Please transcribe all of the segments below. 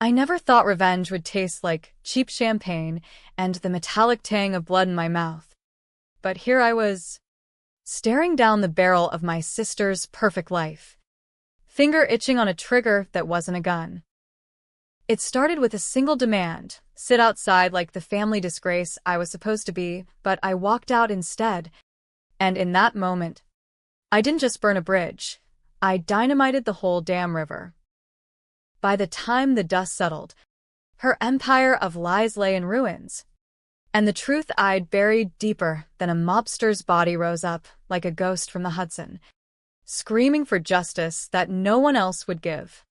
I never thought revenge would taste like cheap champagne and the metallic tang of blood in my mouth. But here I was, staring down the barrel of my sister's perfect life, finger itching on a trigger that wasn't a gun. It started with a single demand: sit outside like the family disgrace I was supposed to be, but I walked out instead. And in that moment, I didn't just burn a bridge, I dynamited the whole damn river. By the time the dust settled, her empire of lies lay in ruins, and the truth I'd buried deeper than a mobster's body rose up like a ghost from the Hudson, screaming for justice that no one else would give.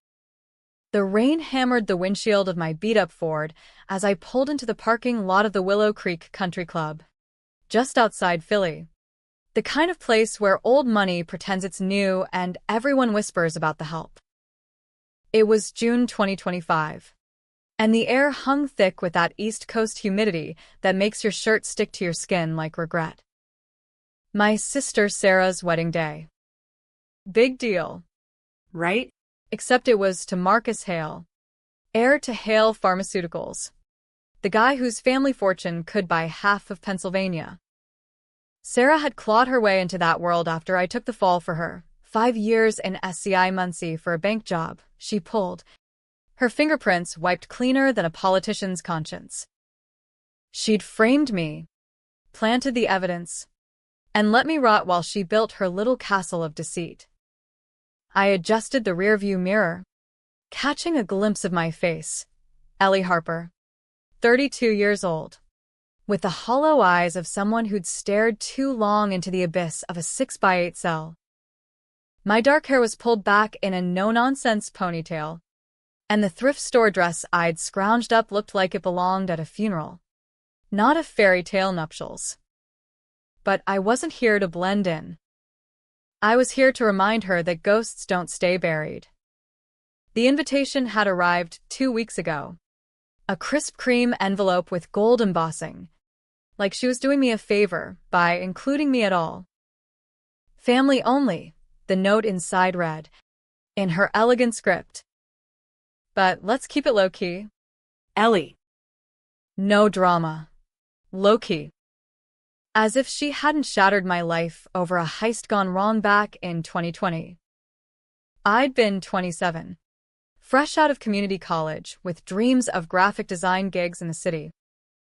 The rain hammered the windshield of my beat-up Ford as I pulled into the parking lot of the Willow Creek Country Club, just outside Philly. The kind of place where old money pretends it's new and everyone whispers about the help. It was June 2025, and the air hung thick with that East Coast humidity that makes your shirt stick to your skin like regret. My sister Sarah's wedding day. Big deal, right? Except it was to Marcus Hale, heir to Hale Pharmaceuticals, the guy whose family fortune could buy half of Pennsylvania. Sarah had clawed her way into that world after I took the fall for her. 5 years in SCI Muncie for a bank job, she pulled, her fingerprints wiped cleaner than a politician's conscience. She'd framed me, planted the evidence, and let me rot while she built her little castle of deceit. I adjusted the rearview mirror, catching a glimpse of my face, Ellie Harper, 32 years old, with the hollow eyes of someone who'd stared too long into the abyss of a 6x8 cell. My dark hair was pulled back in a no-nonsense ponytail, and the thrift store dress I'd scrounged up looked like it belonged at a funeral, not a fairy tale nuptials. But I wasn't here to blend in. I was here to remind her that ghosts don't stay buried. The invitation had arrived 2 weeks ago, a crisp cream envelope with gold embossing, like she was doing me a favor by including me at all. Family only, the note inside read, in her elegant script. But let's keep it low-key. Ellie. No drama. Low-key. As if she hadn't shattered my life over a heist gone wrong back in 2020. I'd been 27, fresh out of community college with dreams of graphic design gigs in the city,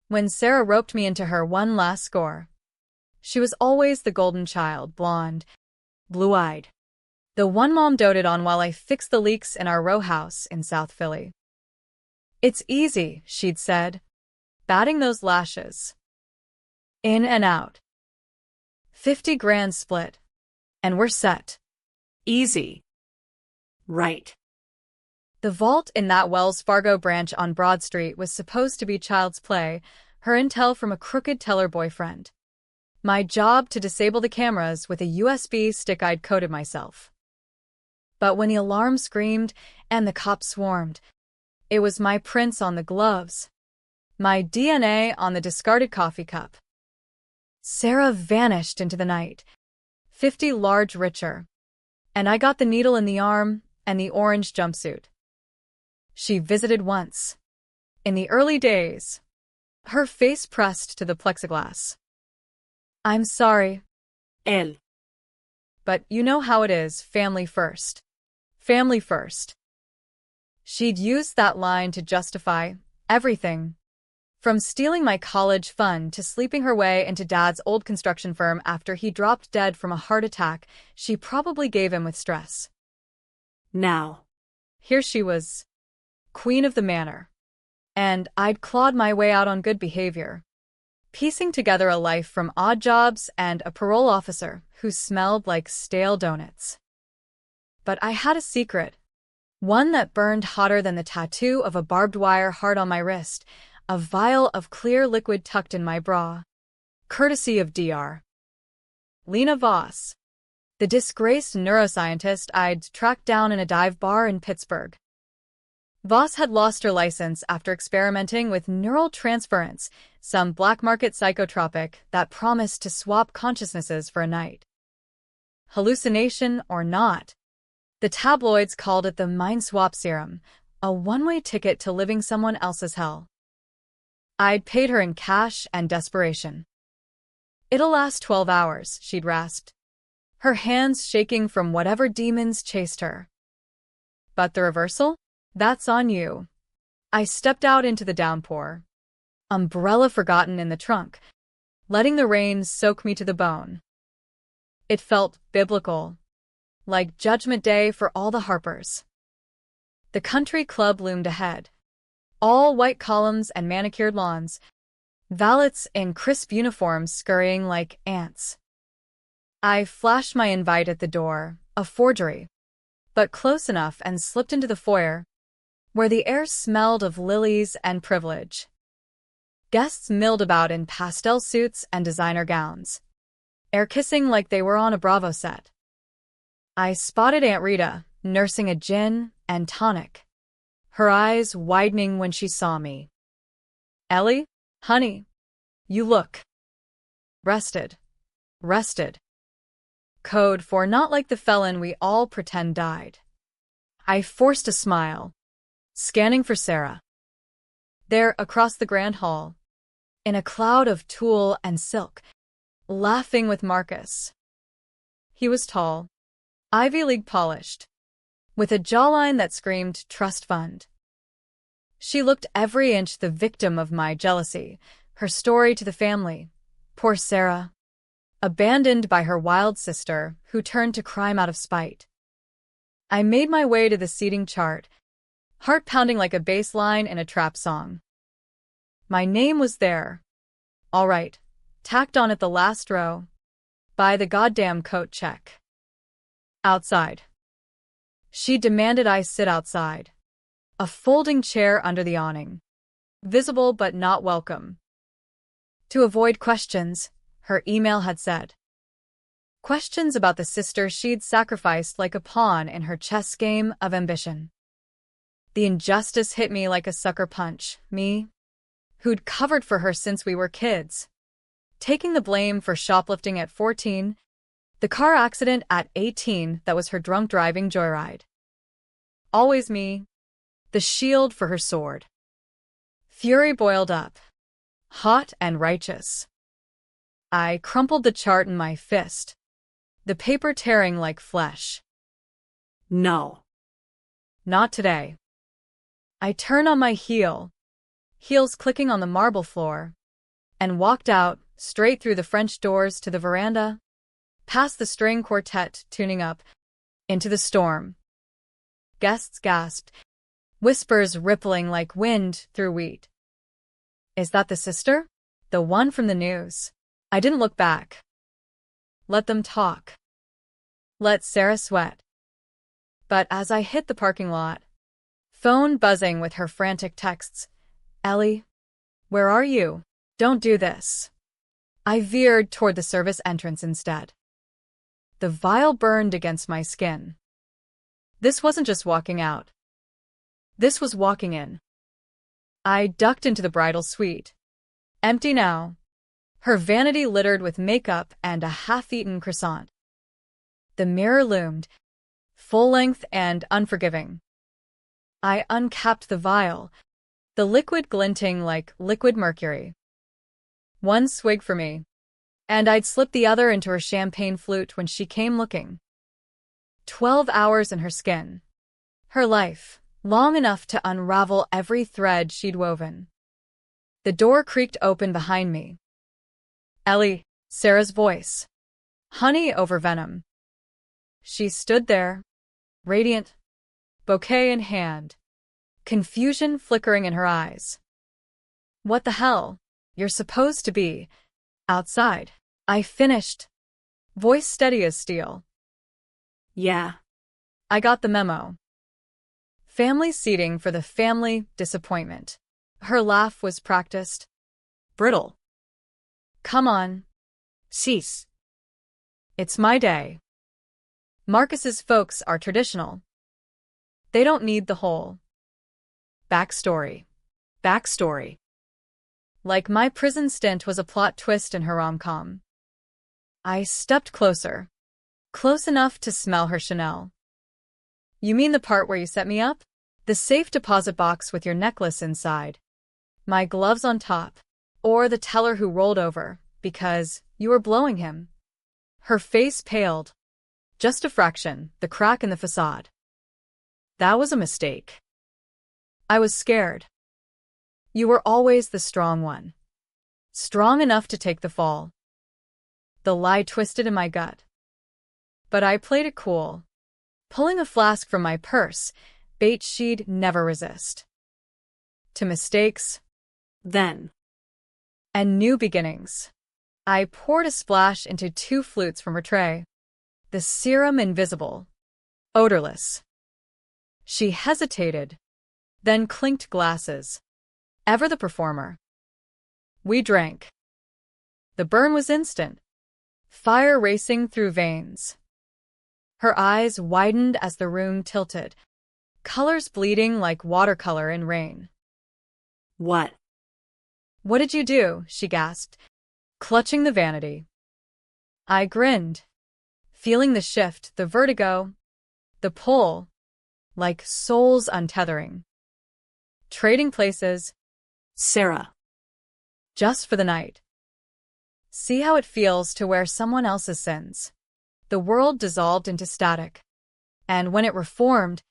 when Sarah roped me into her one last score. She was always the golden child, blonde, blue-eyed, the one Mom doted on while I fixed the leaks in our row house in South Philly. It's easy, she'd said, batting those lashes. In and out. 50 grand split. And we're set. Easy. Right. The vault in that Wells Fargo branch on Broad Street was supposed to be child's play, her intel from a crooked teller boyfriend. My job to disable the cameras with a USB stick I'd coded myself. But when the alarm screamed and the cops swarmed, it was my prints on the gloves, my DNA on the discarded coffee cup. Sarah vanished into the night, 50 large richer, and I got the needle in the arm and the orange jumpsuit. She visited once. In the early days, her face pressed to the plexiglass. I'm sorry, Elle. But you know how it is, family first. Family first. She'd used that line to justify everything, from stealing my college fund to sleeping her way into Dad's old construction firm after he dropped dead from a heart attack she probably gave him with stress. Now, here she was, queen of the manor, and I'd clawed my way out on good behavior, piecing together a life from odd jobs and a parole officer who smelled like stale donuts. But I had a secret, one that burned hotter than the tattoo of a barbed wire heart on my wrist, a vial of clear liquid tucked in my bra, courtesy of Dr. Lena Voss, the disgraced neuroscientist I'd tracked down in a dive bar in Pittsburgh. Voss had lost her license after experimenting with neural transference, some black market psychotropic that promised to swap consciousnesses for a night. Hallucination or not, the tabloids called it the mind swap serum, a one-way ticket to living someone else's hell. I'd paid her in cash and desperation. "It'll last 12 hours, she'd rasped, her hands shaking from whatever demons chased her. But the reversal? That's on you. I stepped out into the downpour, umbrella forgotten in the trunk, letting the rain soak me to the bone. It felt biblical, like Judgment Day for all the Harpers. The country club loomed ahead. All white columns and manicured lawns, valets in crisp uniforms scurrying like ants. I flashed my invite at the door, a forgery, but close enough, and slipped into the foyer, where the air smelled of lilies and privilege. Guests milled about in pastel suits and designer gowns, air-kissing like they were on a Bravo set. I spotted Aunt Rita, nursing a gin and tonic, her eyes widening when she saw me. "Ellie, honey, you look rested." Rested. Code for not like the felon we all pretend died. I forced a smile, scanning for Sarah. There, across the grand hall, in a cloud of tulle and silk, laughing with Marcus. He was tall, Ivy League polished, with a jawline that screamed trust fund. She looked every inch the victim of my jealousy, her story to the family. Poor Sarah, abandoned by her wild sister, who turned to crime out of spite. I made my way to the seating chart, heart pounding like a bass line in a trap song. My name was there. All right, tacked on at the last row. Buy the goddamn coat check. Outside. She demanded I sit outside. A folding chair under the awning. Visible but not welcome. To avoid questions, her email had said. Questions about the sister she'd sacrificed like a pawn in her chess game of ambition. The injustice hit me like a sucker punch, me, who'd covered for her since we were kids. Taking the blame for shoplifting at 14, the car accident at 18 that was her drunk driving joyride. Always me, the shield for her sword. Fury boiled up, hot and righteous. I crumpled the chart in my fist, the paper tearing like flesh. No. Not today. I turned on my heel, heels clicking on the marble floor, and walked out, straight through the French doors to the veranda, past the string quartet tuning up, into the storm. Guests gasped, whispers rippling like wind through wheat. Is that the sister? The one from the news? I didn't look back. Let them talk. Let Sarah sweat. But as I hit the parking lot, phone buzzing with her frantic texts, Ellie, where are you? Don't do this. I veered toward the service entrance instead. The vial burned against my skin. This wasn't just walking out. This was walking in. I ducked into the bridal suite. Empty now, her vanity littered with makeup and a half-eaten croissant. The mirror loomed, full-length and unforgiving. I uncapped the vial, the liquid glinting like liquid mercury. One swig for me, and I'd slip the other into her champagne flute when she came looking. 12 hours in her skin. Her life, long enough to unravel every thread she'd woven. The door creaked open behind me. Ellie, Sarah's voice. Honey over venom. She stood there, radiant, bouquet in hand, confusion flickering in her eyes. What the hell? You're supposed to be outside. I finished, voice steady as steel. Yeah. I got the memo. Family seating for the family disappointment. Her laugh was practiced. Brittle. Come on. Cease. It's my day. Marcus's folks are traditional. They don't need the whole backstory. Backstory. Like my prison stint was a plot twist in her rom-com. I stepped closer. Close enough to smell her Chanel. You mean the part where you set me up? The safe deposit box with your necklace inside. My gloves on top. Or the teller who rolled over, because you were blowing him. Her face paled. Just a fraction, the crack in the facade. That was a mistake. I was scared. You were always the strong one. Strong enough to take the fall. The lie twisted in my gut. But I played it cool. Pulling a flask from my purse, bait she'd never resist. To mistakes, then, and new beginnings. I poured a splash into 2 flutes from her tray. The serum invisible, odorless. She hesitated, then clinked glasses. Ever the performer. We drank. The burn was instant. Fire racing through veins. Her eyes widened as the room tilted, colors bleeding like watercolor in rain. What? What did you do? She gasped, clutching the vanity. I grinned, feeling the shift, the vertigo, the pull, like souls untethering. Trading places. Sarah. Just for the night. See how it feels to wear someone else's sins. The world dissolved into static. And when it reformed,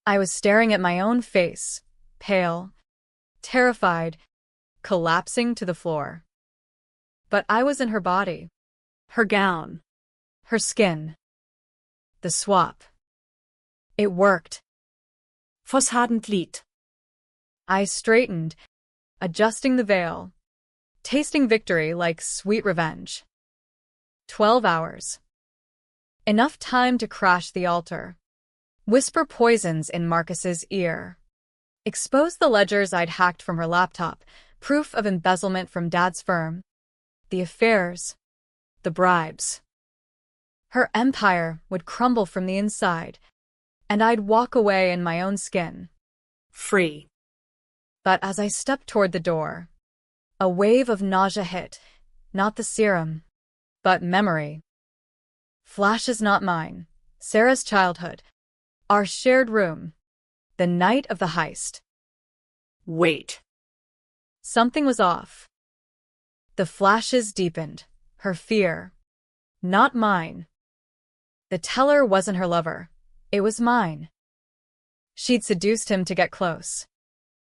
I was staring at my own face, pale, terrified, collapsing to the floor. But I was in her body. Her gown. Her skin. The swap. It worked. Was hadn't lied. I straightened, adjusting the veil, tasting victory like sweet revenge. 12 hours. Enough time to crash the altar. Whisper poisons in Marcus's ear. Expose the ledgers I'd hacked from her laptop, proof of embezzlement from Dad's firm. The affairs. The bribes. Her empire would crumble from the inside, and I'd walk away in my own skin. Free. But as I stepped toward the door, a wave of nausea hit, not the serum, but memory. Flashes not mine, Sarah's childhood, our shared room, the night of the heist. Wait. Something was off. The flashes deepened, her fear. Not mine. The teller wasn't her lover, it was mine. She'd seduced him to get close,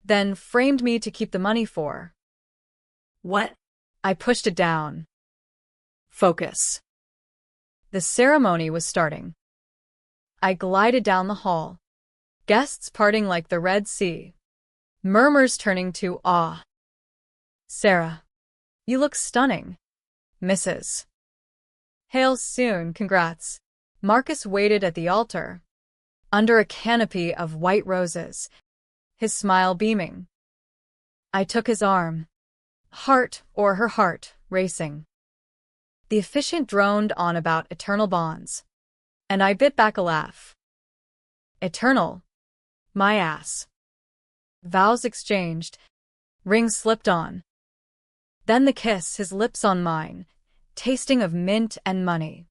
then framed me to keep the money for. What? I pushed it down. Focus. The ceremony was starting. I glided down the hall, guests parting like the Red Sea, murmurs turning to awe. Sarah, you look stunning, Mrs. Hail soon, congrats. Marcus waited at the altar, under a canopy of white roses, his smile beaming. I took his arm, heart or her heart racing. The officiant droned on about eternal bonds, and I bit back a laugh. Eternal? My ass. Vows exchanged, rings slipped on. Then the kiss, his lips on mine, tasting of mint and money.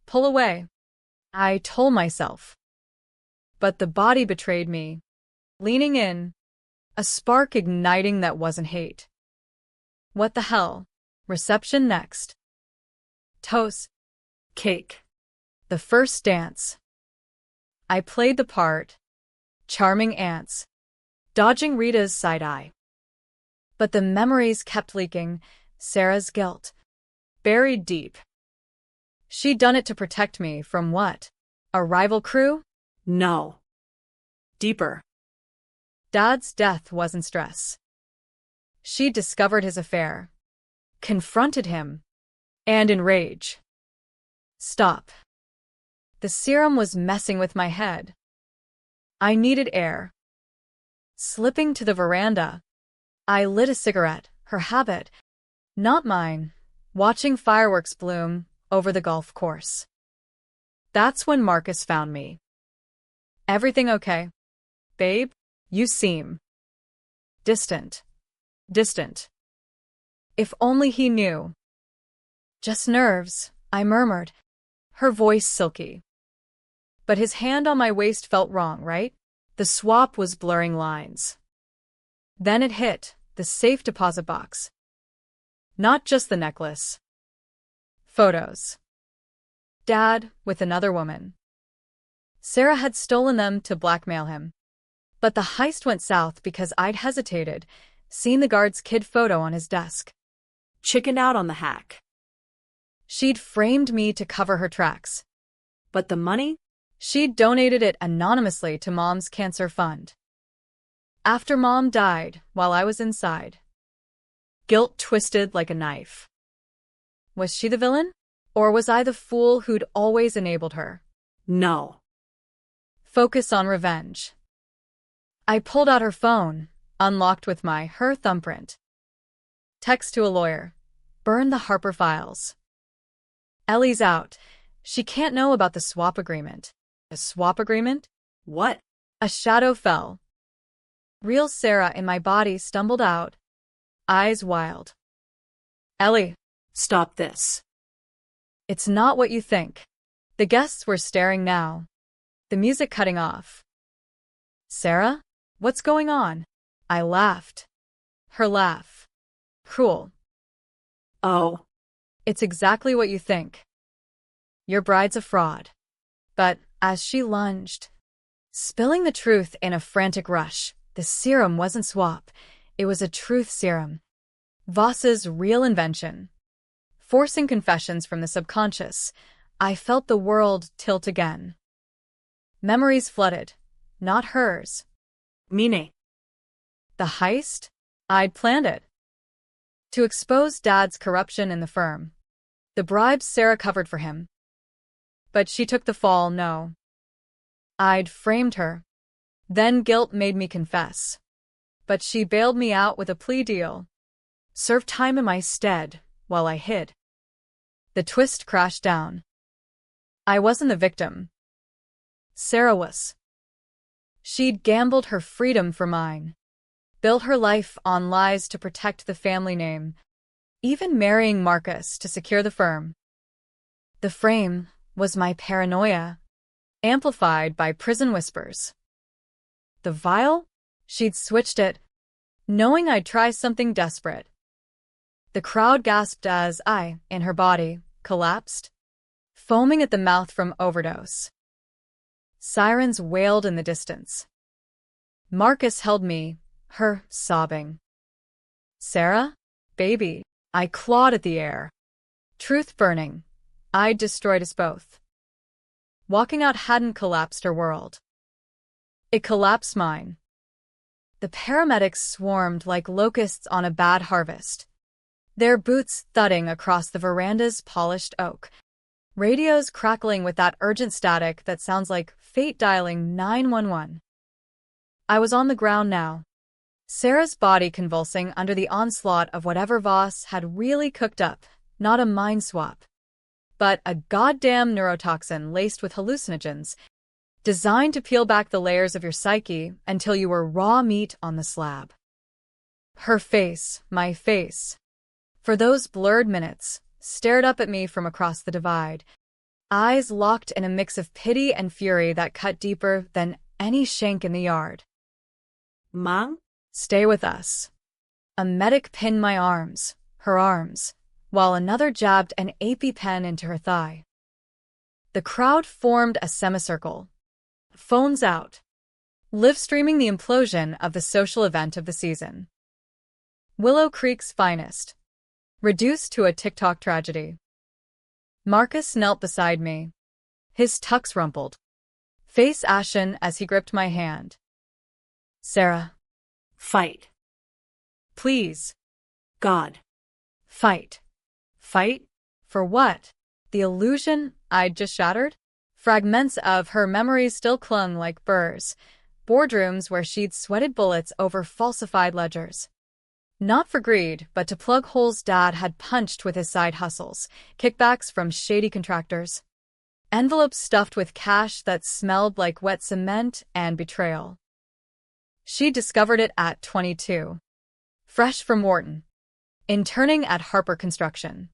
Pull away, I told myself. But the body betrayed me, leaning in, a spark igniting that wasn't hate. What the hell? Reception next. Toast. Cake. The first dance. I played the part. Charming aunts. Dodging Rita's side-eye. But the memories kept leaking, Sarah's guilt. Buried deep. She'd done it to protect me from what? A rival crew? No. Deeper. Dad's death wasn't stress. She discovered his affair, confronted him, and in rage. Stop. The serum was messing with my head. I needed air. Slipping to the veranda, I lit a cigarette, her habit, not mine, watching fireworks bloom over the golf course. That's when Marcus found me. Everything okay? Babe, you seem distant. Distant. If only he knew. Just nerves, I murmured, her voice silky. But his hand on my waist felt wrong, right? The swap was blurring lines. Then it hit, the safe deposit box. Not just the necklace. Photos. Dad, with another woman. Sarah had stolen them to blackmail him. But the heist went south because I'd hesitated, seen the guard's kid photo on his desk. Chickened out on the hack. She'd framed me to cover her tracks. But the money? She'd donated it anonymously to Mom's cancer fund. After Mom died, while I was inside. Guilt twisted like a knife. Was she the villain? Or was I the fool who'd always enabled her? No. Focus on revenge. I pulled out her phone, unlocked with her thumbprint. Text to a lawyer. Burn the Harper files. Ellie's out. She can't know about the swap agreement. A swap agreement? What? A shadow fell. Real Sarah in my body stumbled out, eyes wild. Ellie. Stop this. It's not what you think. The guests were staring now. The music cutting off. Sarah? What's going on? I laughed. Her laugh. Cruel. Oh. It's exactly what you think. Your bride's a fraud. But, as she lunged, spilling the truth in a frantic rush, the serum wasn't swap. It was a truth serum. Voss's real invention. Forcing confessions from the subconscious, I felt the world tilt again. Memories flooded. Not hers. Meaning? The heist? I'd planned it. To expose Dad's corruption in the firm. The bribes Sarah covered for him. But she took the fall, no. I'd framed her. Then guilt made me confess. But she bailed me out with a plea deal. Served time in my stead, while I hid. The twist crashed down. I wasn't the victim. Sarah was. She'd gambled her freedom for mine. Built her life on lies to protect the family name. Even marrying Marcus to secure the firm. The frame was my paranoia, amplified by prison whispers. The vial? She'd switched it, knowing I'd try something desperate. The crowd gasped as I, in her body, collapsed, foaming at the mouth from overdose. Sirens wailed in the distance. Marcus held me, her sobbing. Sarah? Baby. I clawed at the air. Truth burning. I'd destroyed us both. Walking out hadn't collapsed her world. It collapsed mine. The paramedics swarmed like locusts on a bad harvest. Their boots thudding across the veranda's polished oak. Radios crackling with that urgent static that sounds like fate dialing 911. I was on the ground now. Sarah's body convulsing under the onslaught of whatever Voss had really cooked up, not a mind swap, but a goddamn neurotoxin laced with hallucinogens, designed to peel back the layers of your psyche until you were raw meat on the slab. Her face, my face, for those blurred minutes, stared up at me from across the divide, eyes locked in a mix of pity and fury that cut deeper than any shank in the yard. Mom? Stay with us. A medic pinned my arms, her arms, while another jabbed an EpiPen into her thigh. The crowd formed a semicircle. Phones out. Live streaming the implosion of the social event of the season. Willow Creek's finest. Reduced to a TikTok tragedy. Marcus knelt beside me. His tux rumpled. Face ashen as he gripped my hand. Sarah. Fight. Please. God. Fight. Fight? For what? The illusion I'd just shattered? Fragments of her memories still clung like burrs. Boardrooms where she'd sweated bullets over falsified ledgers. Not for greed, but to plug holes Dad had punched with his side hustles, kickbacks from shady contractors. Envelopes stuffed with cash that smelled like wet cement and betrayal. She discovered it at 22. Fresh from Wharton. Interning at Harper Construction.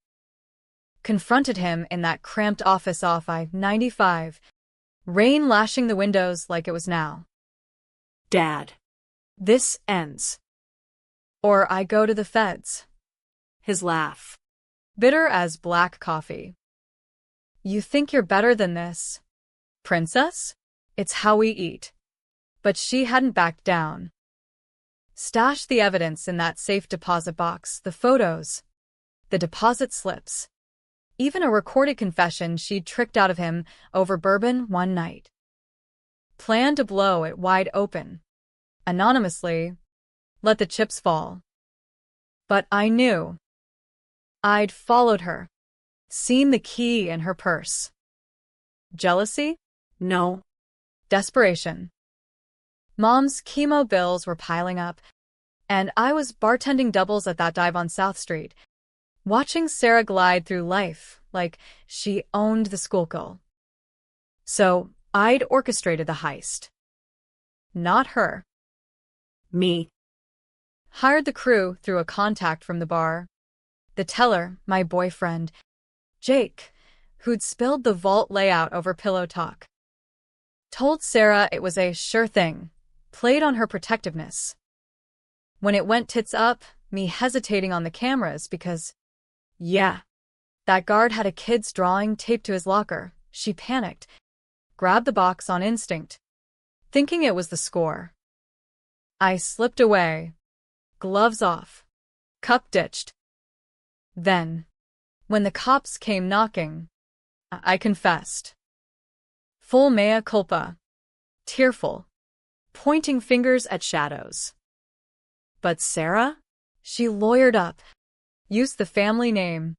Confronted him in that cramped office off I-95, rain lashing the windows like it was now. Dad. This ends. Or I go to the feds. His laugh. Bitter as black coffee. You think you're better than this, princess? It's how we eat. But she hadn't backed down. Stash the evidence in that safe deposit box, the photos, the deposit slips, even a recorded confession she'd tricked out of him over bourbon one night. Plan to blow it wide open. Anonymously, let the chips fall. But I knew. I'd followed her, seen the key in her purse. Jealousy? No. Desperation. Mom's chemo bills were piling up, and I was bartending doubles at that dive on South Street, watching Sarah glide through life like she owned the Schuylkill. So I'd orchestrated the heist. Not her. Me. Hired the crew through a contact from the bar. The teller, my boyfriend, Jake, who'd spilled the vault layout over pillow talk. Told Sarah it was a sure thing, played on her protectiveness. When it went tits up, me hesitating on the cameras because, yeah, that guard had a kid's drawing taped to his locker. She panicked, grabbed the box on instinct, thinking it was the score. I slipped away, gloves off, cup ditched. Then, when the cops came knocking, I confessed. Full mea culpa, tearful, pointing fingers at shadows. But Sarah? She lawyered up, used the family name,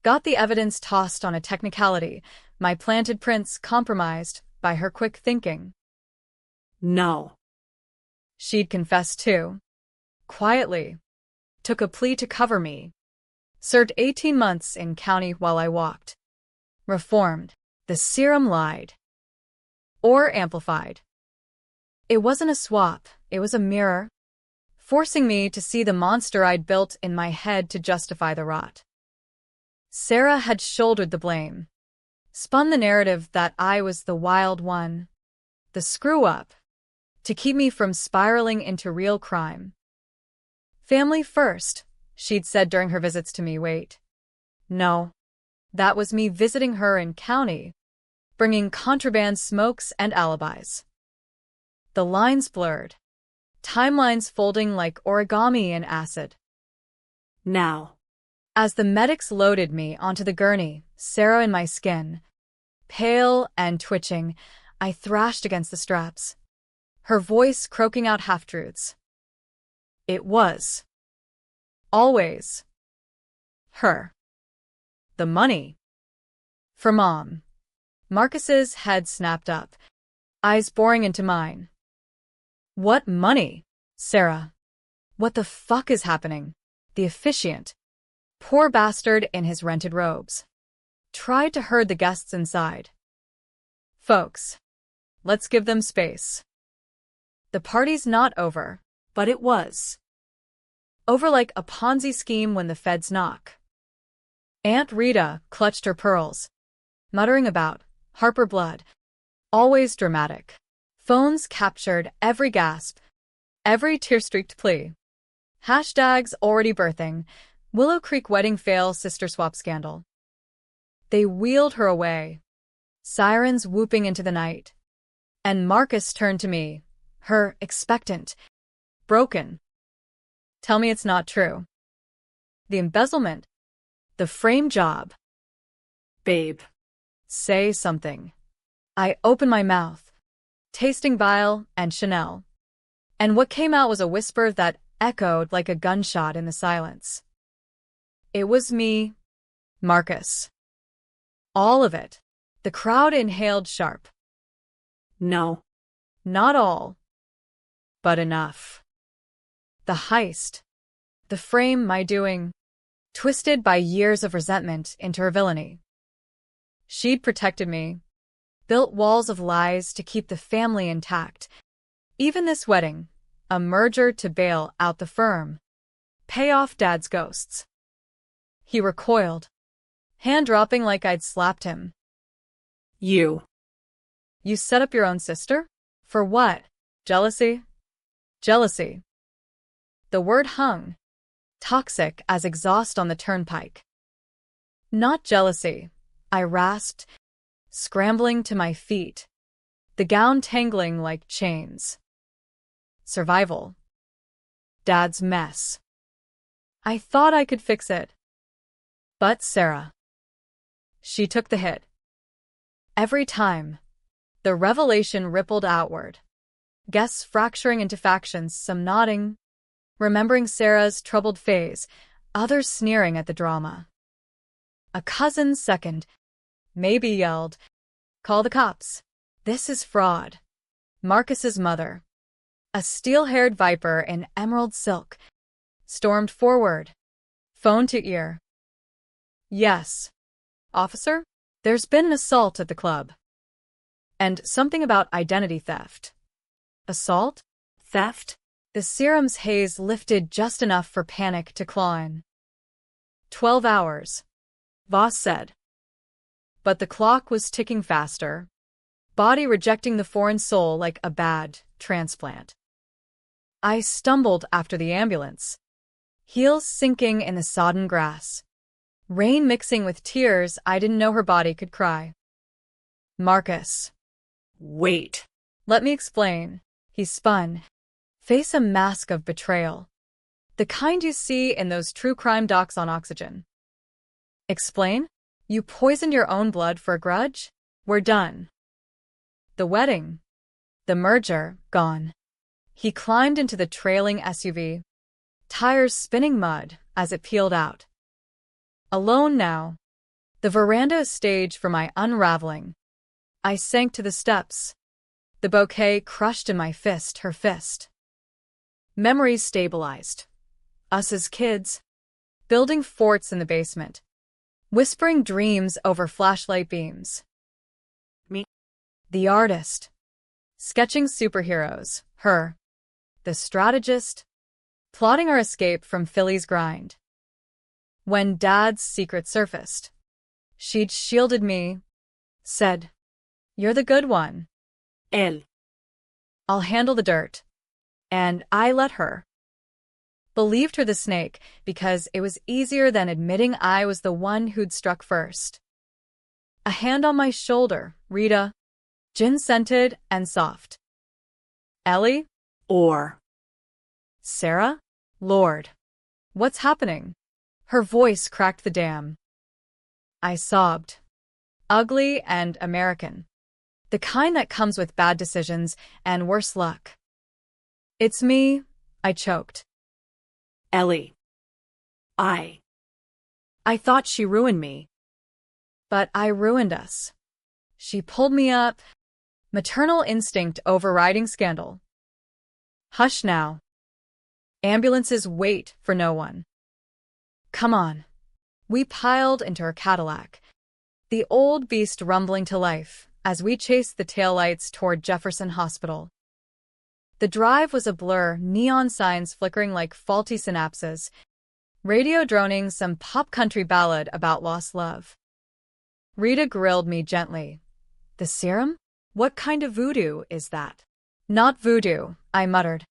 got the evidence tossed on a technicality, my planted prints compromised by her quick thinking. No. She'd confessed too. Quietly. Took a plea to cover me. Served 18 months in county while I walked. Reformed. The serum lied. Or amplified. It wasn't a swap, it was a mirror, forcing me to see the monster I'd built in my head to justify the rot. Sarah had shouldered the blame, spun the narrative that I was the wild one, the screw-up, to keep me from spiraling into real crime. Family first, she'd said during her visits to me. Wait. No. That was me visiting her in county, bringing contraband smokes and alibis. The lines blurred, timelines folding like origami in acid. Now. As the medics loaded me onto the gurney, Sarah in my skin, pale and twitching, I thrashed against the straps, her voice croaking out half-truths. It was. Always. Her. The money. For Mom. Marcus's head snapped up, eyes boring into mine. What money, Sarah? What the fuck is happening? The officiant, poor bastard in his rented robes, tried to herd the guests inside. Folks, let's give them space. The party's not over, but it was. Over like a Ponzi scheme when the feds knock. Aunt Rita clutched her pearls, muttering about Harper blood, always dramatic. Phones captured every gasp, every tear-streaked plea. Hashtags already birthing, Willow Creek wedding fail sister swap scandal. They wheeled her away, sirens whooping into the night. And Marcus turned to me, her expectant, broken. Tell me it's not true. The embezzlement, the frame job. Babe. Say something. I opened my mouth, tasting bile and Chanel. And what came out was a whisper that echoed like a gunshot in the silence. It was me, Marcus. All of it. The crowd inhaled sharp. No. Not all. But enough. The heist. The frame my doing. Twisted by years of resentment into her villainy. She'd protected me. Built walls of lies to keep the family intact. Even this wedding, a merger to bail out the firm. Pay off Dad's ghosts. He recoiled, hand dropping like I'd slapped him. You. You set up your own sister? For what? Jealousy? Jealousy. The word hung, toxic as exhaust on the turnpike. Not jealousy, I rasped, scrambling to my feet, the gown tangling like chains. Survival. Dad's mess. I thought I could fix it. But Sarah. She took the hit. Every time, the revelation rippled outward. Guests fracturing into factions, some nodding, remembering Sarah's troubled phase, others sneering at the drama. A cousin second, maybe yelled, "Call the cops. This is fraud." Marcus's mother, a steel-haired viper in emerald silk, stormed forward, phone to ear. "Yes, officer? There's been an assault at the club. And something about identity theft." Assault? Theft? The serum's haze lifted just enough for panic to claw in. 12 hours, Voss said. But the clock was ticking faster, body rejecting the foreign soul like a bad transplant. I stumbled after the ambulance, heels sinking in the sodden grass, rain mixing with tears I didn't know her body could cry. Marcus. Wait. Let me explain. He spun, face a mask of betrayal, the kind you see in those true crime docs on Oxygen. Explain? You poisoned your own blood for a grudge? We're done. The wedding. The merger, gone. He climbed into the trailing SUV, tires spinning mud as it peeled out. Alone now. The veranda is stage for my unraveling. I sank to the steps, the bouquet crushed in my fist, her fist. Memories stabilized. Us as kids, building forts in the basement, whispering dreams over flashlight beams. Me. The artist, sketching superheroes, her, the strategist, plotting our escape from Philly's grind. When Dad's secret surfaced, she'd shielded me, said, "You're the good one. I'll handle the dirt." And I let her. Believed her the snake because it was easier than admitting I was the one who'd struck first. A hand on my shoulder, Rita, gin-scented and soft. Ellie? Or. Sarah? Lord. What's happening? Her voice cracked the dam. I sobbed. Ugly and American. The kind that comes with bad decisions and worse luck. "It's me," I choked. Ellie. I thought she ruined me. But I ruined us. She pulled me up, maternal instinct overriding scandal. Hush now. Ambulances wait for no one. Come on. We piled into her Cadillac, the old beast rumbling to life as we chased the taillights toward Jefferson Hospital. The drive was a blur, neon signs flickering like faulty synapses, radio droning some pop country ballad about lost love. Rita grilled me gently. "The serum? What kind of voodoo is that?" "Not voodoo," I muttered,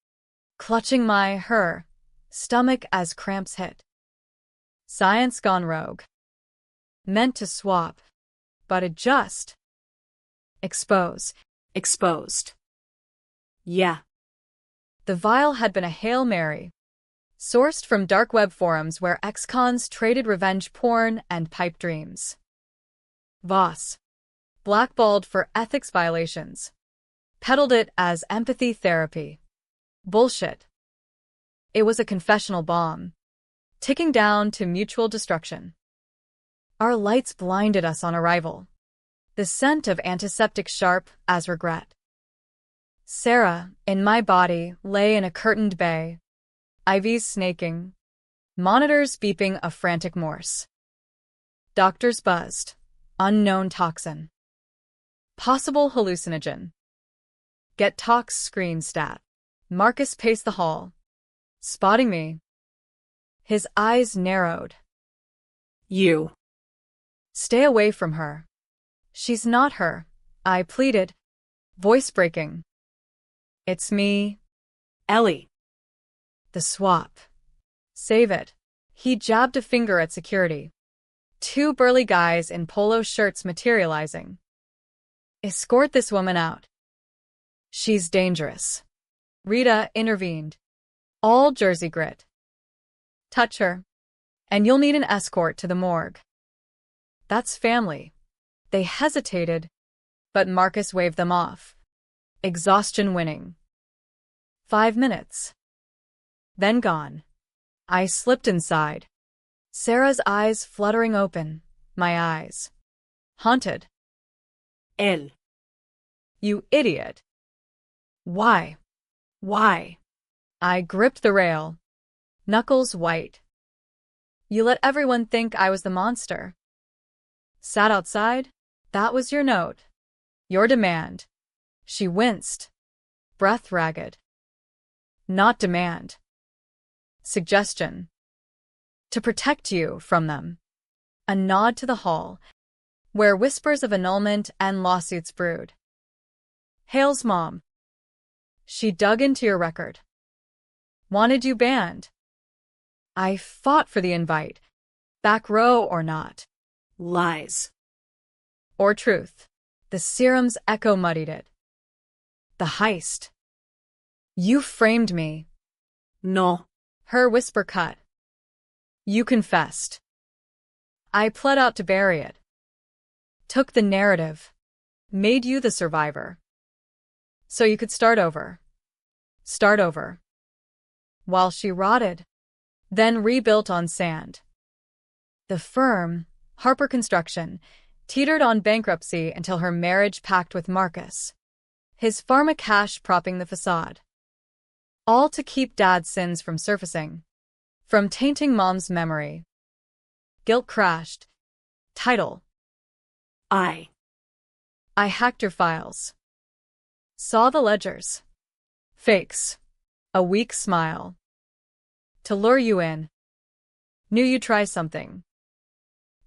clutching her stomach as cramps hit. Science gone rogue. Meant to swap, but adjust. Exposed. Yeah. The vial had been a Hail Mary, sourced from dark web forums where ex-cons traded revenge porn and pipe dreams. Voss, blackballed for ethics violations, peddled it as empathy therapy. Bullshit. It was a confessional bomb, ticking down to mutual destruction. Our lights blinded us on arrival, the scent of antiseptic sharp as regret. Sarah, in my body, lay in a curtained bay, IVs snaking, monitors beeping a frantic Morse. Doctors buzzed. Unknown toxin. Possible hallucinogen. Get tox screen stat. Marcus paced the hall, spotting me. His eyes narrowed. You. Stay away from her. She's not her, I pleaded, voice breaking. It's me. Ellie. The swap. Save it. He jabbed a finger at security. Two burly guys in polo shirts materializing. Escort this woman out. She's dangerous. Rita intervened. All Jersey grit. Touch her, and you'll need an escort to the morgue. That's family. They hesitated, but Marcus waved them off. Exhaustion winning. 5 minutes. Then gone. I slipped inside. Sarah's eyes fluttering open, my eyes. Haunted. Elle. You idiot. Why? Why? I gripped the rail, knuckles white. You let everyone think I was the monster. Sat outside? That was your note. Your demand. She winced, breath ragged. Not demand. Suggestion. To protect you from them. A nod to the hall, where whispers of annulment and lawsuits brewed. Hale's mom. She dug into your record. Wanted you banned. I fought for the invite, back row or not. Lies. Or truth. The serum's echo muddied it. The heist. You framed me. No. Her whisper cut. You confessed. I pled out to bury it. Took the narrative. Made you the survivor. So you could start over. Start over. While she rotted. Then rebuilt on sand. The firm, Harper Construction, teetered on bankruptcy until her marriage packed with Marcus. His pharma cash propping the facade. All to keep Dad's sins from surfacing. From tainting Mom's memory. Guilt crashed. Title. I hacked your files. Saw the ledgers. Fakes. A weak smile. To lure you in. Knew you'd try something.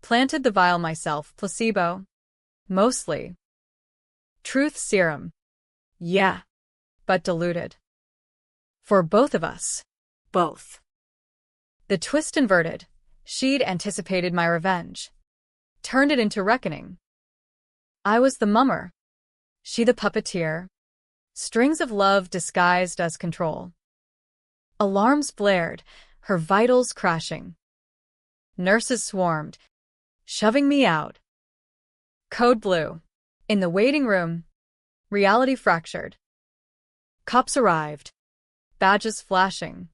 Planted the vial myself, placebo. Mostly. Truth serum. Yeah. But diluted. For both of us. Both. The twist inverted. She'd anticipated my revenge. Turned it into reckoning. I was the mummer. She the puppeteer. Strings of love disguised as control. Alarms blared, her vitals crashing. Nurses swarmed, shoving me out. Code blue. In the waiting room. Reality fractured. Cops arrived. Badges flashing.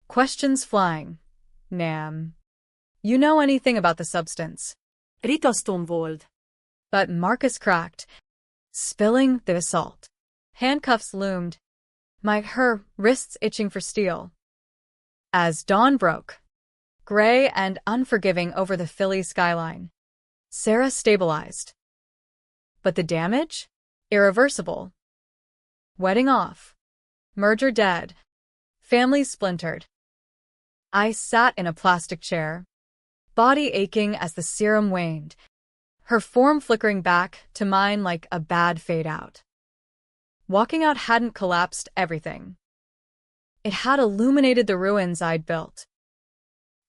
Questions flying. Ma'am. You know anything about the substance? Rita Stonewall. But Marcus cracked, spilling the assault. Handcuffs loomed. Her wrists itching for steel. As dawn broke, gray and unforgiving over the Philly skyline, Sarah stabilized. But the damage? Irreversible. Wedding off. Merger dead. Family splintered. I sat in a plastic chair, body aching as the serum waned, her form flickering back to mine like a bad fade-out. Walking out hadn't collapsed everything. It had illuminated the ruins I'd built.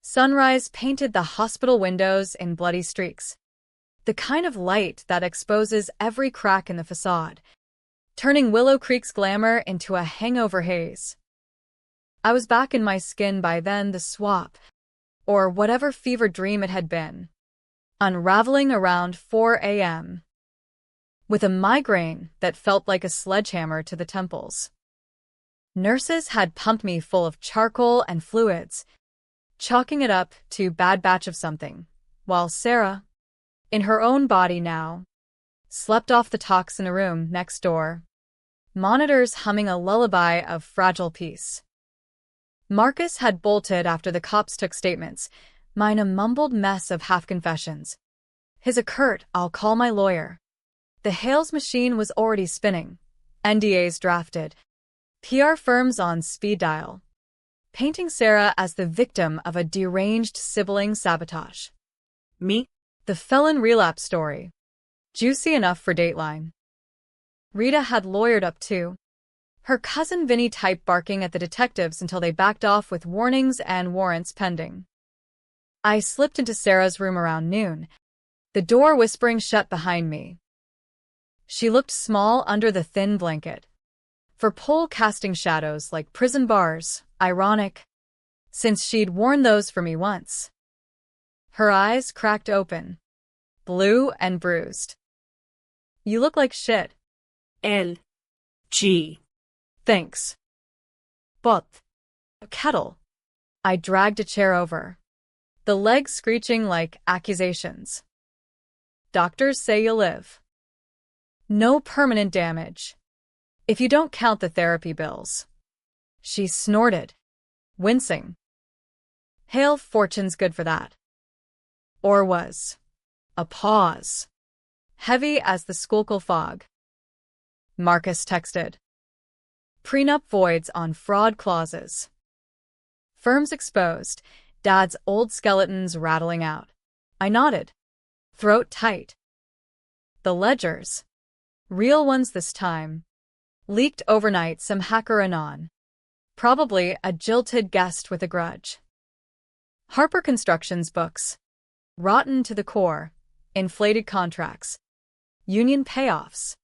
Sunrise painted the hospital windows in bloody streaks, the kind of light that exposes every crack in the facade, turning Willow Creek's glamour into a hangover haze. I was back in my skin by then, the swap, or whatever fever dream it had been, unraveling around 4 a.m. with a migraine that felt like a sledgehammer to the temples. Nurses had pumped me full of charcoal and fluids, chalking it up to bad batch of something, while Sarah, in her own body now, slept off the talks in a room next door, monitors humming a lullaby of fragile peace. Marcus had bolted after the cops took statements, mine a mumbled mess of half-confessions. His a curt, I'll call my lawyer. The Hales machine was already spinning, NDAs drafted, PR firms on speed dial, painting Sarah as the victim of a deranged sibling sabotage. Me? The felon relapse story. Juicy enough for Dateline. Rita had lawyered up too. Her cousin Vinny typed barking at the detectives until they backed off with warnings and warrants pending. I slipped into Sarah's room around noon, the door whispering shut behind me. She looked small under the thin blanket, her pole casting shadows like prison bars, ironic, since she'd worn those for me once. Her eyes cracked open, blue and bruised. You look like shit. L.G. Thanks. But a kettle. I dragged a chair over, the legs screeching like accusations. Doctors say you'll live. No permanent damage. If you don't count the therapy bills. She snorted, wincing. Hail fortune's good for that. Or was. A pause. Heavy as the Schuylkill fog. Marcus texted. Prenup voids on fraud clauses. Firms exposed, Dad's old skeletons rattling out. I nodded. Throat tight. The ledgers. Real ones this time. Leaked overnight some hacker anon. Probably a jilted guest with a grudge. Harper Construction's books. Rotten to the core. Inflated contracts. Union payoffs.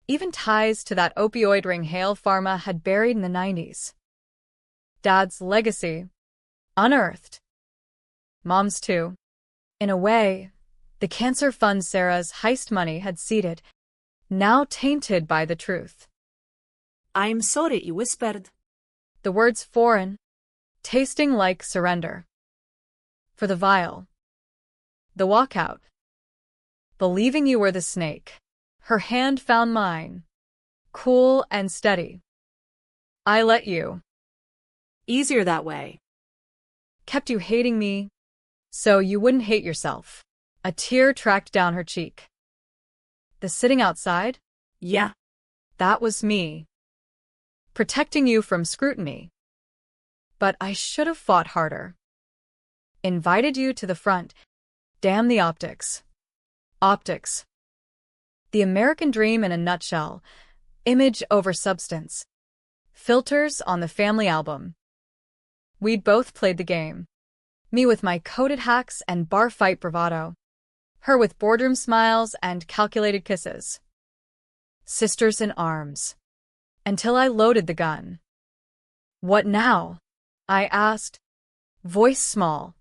Even ties to that opioid ring Hale Pharma had buried in the 90s. Dad's legacy. Unearthed. Mom's too. In a way, the cancer fund Sarah's heist money had seeded, now tainted by the truth. I'm sorry, he whispered. The words foreign, tasting like surrender. For the vial. The walkout. Believing you were the snake. Her hand found mine. Cool and steady. I let you. Easier that way. Kept you hating me, so you wouldn't hate yourself. A tear tracked down her cheek. The sitting outside? Yeah. That was me. Protecting you from scrutiny. But I should have fought harder. Invited you to the front. Damn the optics. Optics. The American dream in a nutshell. Image over substance. Filters on the family album. We'd both played the game. Me with my coded hacks and bar fight bravado. Her with boardroom smiles and calculated kisses. Sisters in arms. Until I loaded the gun. What now? I asked. Voice small.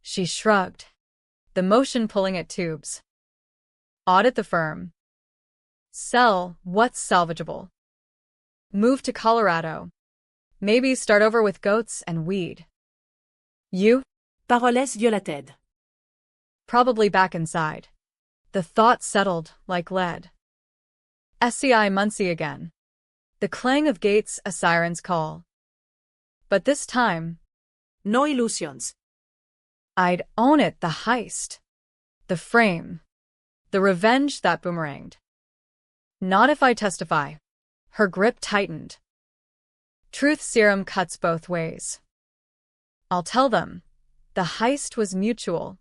She shrugged. The motion pulling at tubes. Audit the firm. Sell what's salvageable. Move to Colorado. Maybe start over with goats and weed. You? Paroles violeted. Probably back inside. The thought settled like lead. SCI Muncie again. The clang of gates, a siren's call. But this time, No illusions. I'd own it, the heist. The frame. The revenge that boomeranged. Not if I testify. Her grip tightened. Truth serum cuts both ways. I'll tell them. The heist was mutual.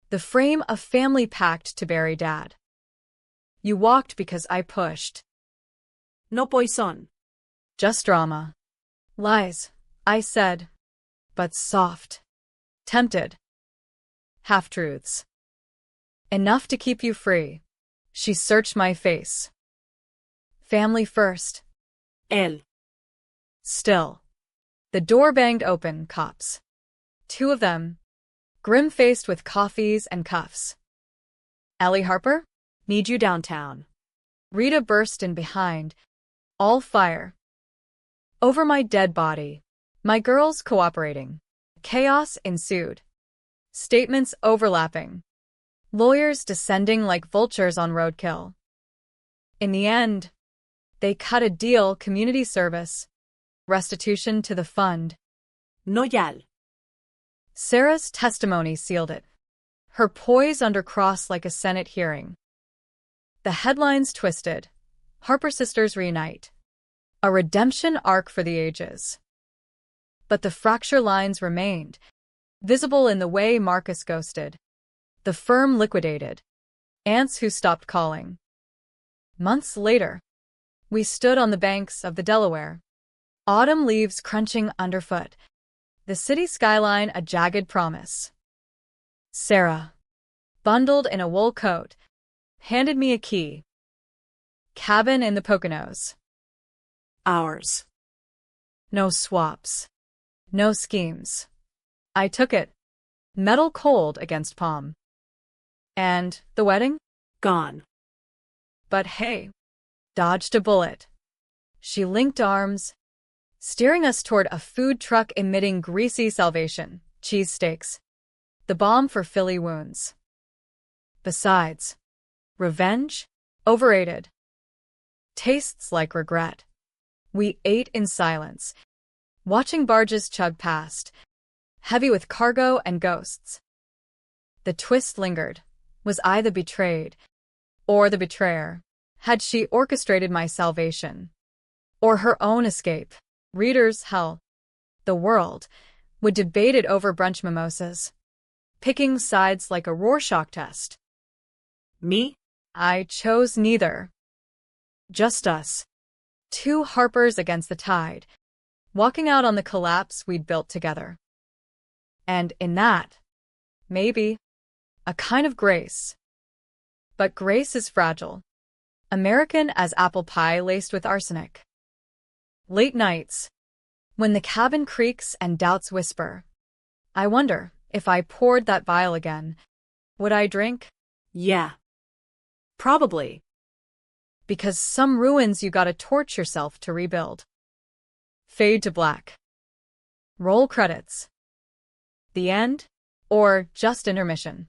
The frame a family pact to bury Dad. You walked because I pushed. No poison. Just drama. Lies, I said. But soft. Tempted. Half-truths. Enough to keep you free. She searched my face. Family first. L. Still. The door banged open, cops. 2 of them. Grim-faced with coffees and cuffs. Ellie Harper? Need you downtown. Rita burst in behind. All fire. Over my dead body. My girls cooperating. Chaos ensued. Statements overlapping. Lawyers descending like vultures on roadkill. In the end, they cut a deal, community service. Restitution to the fund. No yal. Sarah's testimony sealed it. Her poise undercrossed like a Senate hearing. The headlines twisted. Harper sisters reunite. A redemption arc for the ages. But the fracture lines remained, visible in the way Marcus ghosted. The firm liquidated. Aunts who stopped calling. Months later, We stood on the banks of the Delaware. Autumn leaves crunching underfoot. The city skyline a jagged promise. Sarah, bundled in a wool coat, handed me a key. Cabin in the Poconos. Ours. No swaps. No schemes. I took it, metal cold against palm. And the wedding? Gone. But hey, dodged a bullet. She linked arms, steering us toward a food truck emitting greasy salvation, cheesesteaks, the balm for Philly wounds. Besides, revenge? Overrated. Tastes like regret. We ate in silence, watching barges chug past, heavy with cargo and ghosts. The twist lingered. Was I the betrayed, or the betrayer? Had she orchestrated my salvation, or her own escape? Readers, hell, the world, would debate it over brunch mimosas, picking sides like a Rorschach test. Me? I chose neither. Just us, two harpers against the tide, walking out on the collapse we'd built together. And in that, maybe, a kind of grace. But grace is fragile. American as apple pie laced with arsenic. Late nights, when the cabin creaks and doubts whisper, I wonder, if I poured that vial again, would I drink? Yeah. Probably. Because some ruins you gotta torch yourself to rebuild. Fade to black. Roll credits. The end? Or just intermission?